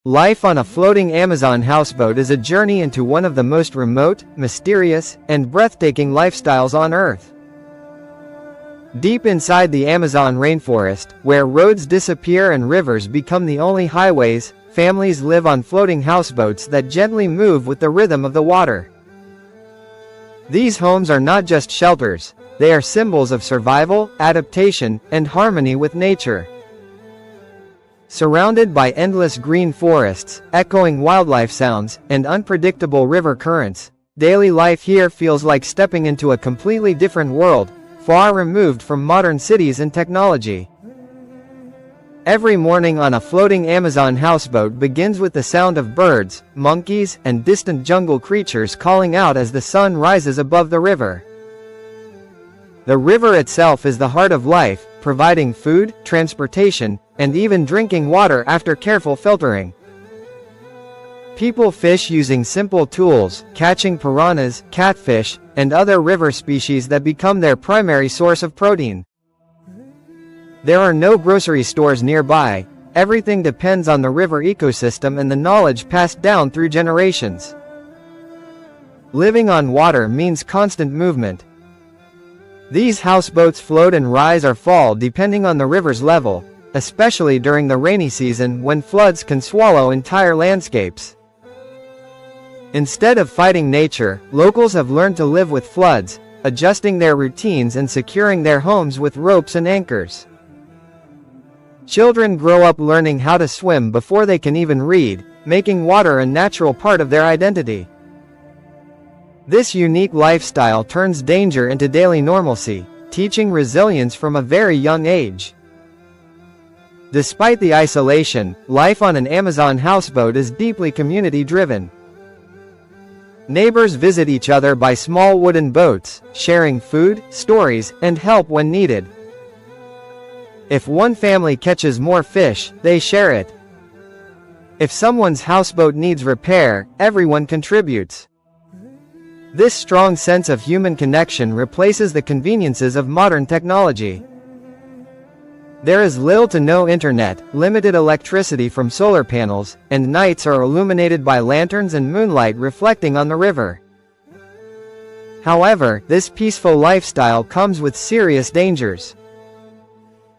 Life on a floating Amazon houseboat is a journey into one of the most remote, mysterious, and breathtaking lifestyles on Earth. Deep inside the Amazon rainforest, where roads disappear and rivers become the only highways, families live on floating houseboats that gently move with the rhythm of the water. These homes are not just shelters, they are symbols of survival, adaptation, and harmony with nature. Surrounded by endless green forests, echoing wildlife sounds, and unpredictable river currents, daily life here feels like stepping into a completely different world, far removed from modern cities and technology. Every morning on a floating Amazon houseboat begins with the sound of birds, monkeys, and distant jungle creatures calling out as the sun rises above the river. The river itself is the heart of life, providing food, transportation, and even drinking water after careful filtering. People fish using simple tools, catching piranhas, catfish, and other river species that become their primary source of protein. There are no grocery stores nearby. Everything depends on the river ecosystem and the knowledge passed down through generations. Living on water means constant movement. These houseboats float and rise or fall depending on the river's level, especially during the rainy season when floods can swallow entire landscapes. Instead of fighting nature, locals have learned to live with floods, adjusting their routines and securing their homes with ropes and anchors. Children grow up learning how to swim before they can even read, making water a natural part of their identity. This unique lifestyle turns danger into daily normalcy, teaching resilience from a very young age. Despite the isolation, life on an Amazon houseboat is deeply community-driven. Neighbors visit each other by small wooden boats, sharing food, stories, and help when needed. If one family catches more fish, they share it. If someone's houseboat needs repair, everyone contributes. This strong sense of human connection replaces the conveniences of modern technology. There is little to no internet, limited electricity from solar panels, and nights are illuminated by lanterns and moonlight reflecting on the river. However, this peaceful lifestyle comes with serious dangers.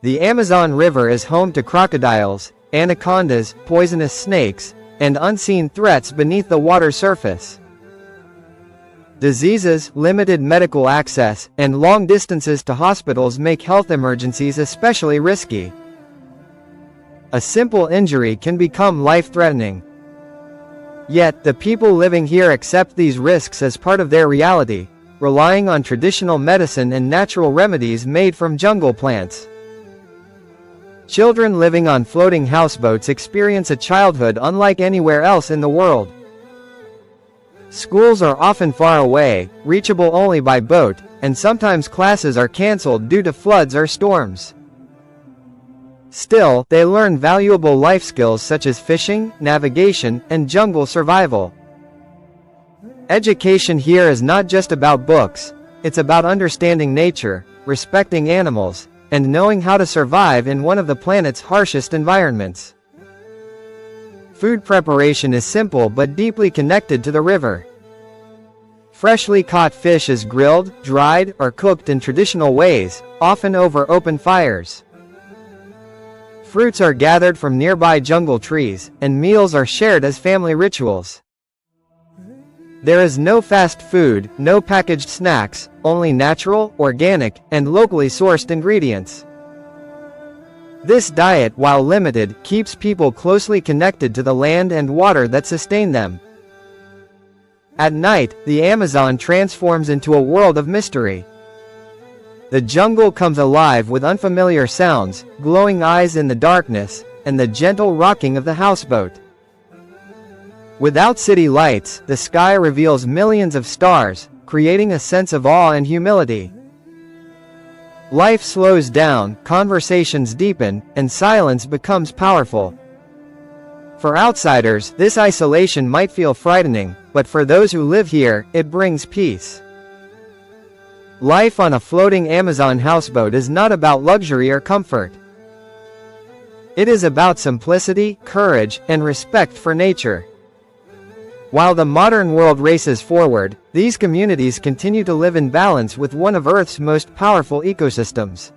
The Amazon River is home to crocodiles, anacondas, poisonous snakes, and unseen threats beneath the water surface. Diseases, limited medical access, and long distances to hospitals make health emergencies especially risky. A simple injury can become life-threatening. Yet, the people living here accept these risks as part of their reality, relying on traditional medicine and natural remedies made from jungle plants. Children living on floating houseboats experience a childhood unlike anywhere else in the world. Schools are often far away, reachable only by boat, and sometimes classes are cancelled due to floods or storms. Still, they learn valuable life skills such as fishing, navigation, and jungle survival. Education here is not just about books, it's about understanding nature, respecting animals, and knowing how to survive in one of the planet's harshest environments. Food preparation is simple but deeply connected to the river. Freshly caught fish is grilled, dried, or cooked in traditional ways, often over open fires. Fruits are gathered from nearby jungle trees, and meals are shared as family rituals. There is no fast food, no packaged snacks, only natural, organic, and locally sourced ingredients. This diet, while limited, keeps people closely connected to the land and water that sustain them. At night, the Amazon transforms into a world of mystery. The jungle comes alive with unfamiliar sounds, glowing eyes in the darkness, and the gentle rocking of the houseboat. Without city lights, the sky reveals millions of stars, creating a sense of awe and humility. Life slows down, conversations deepen, and silence becomes powerful. For outsiders, this isolation might feel frightening, but for those who live here, it brings peace. Life on a floating Amazon houseboat is not about luxury or comfort. It is about simplicity, courage, and respect for nature. While the modern world races forward, these communities continue to live in balance with one of Earth's most powerful ecosystems.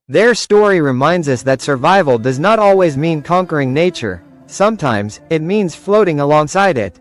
Their story reminds us that survival does not always mean conquering nature. Sometimes, it means floating alongside it.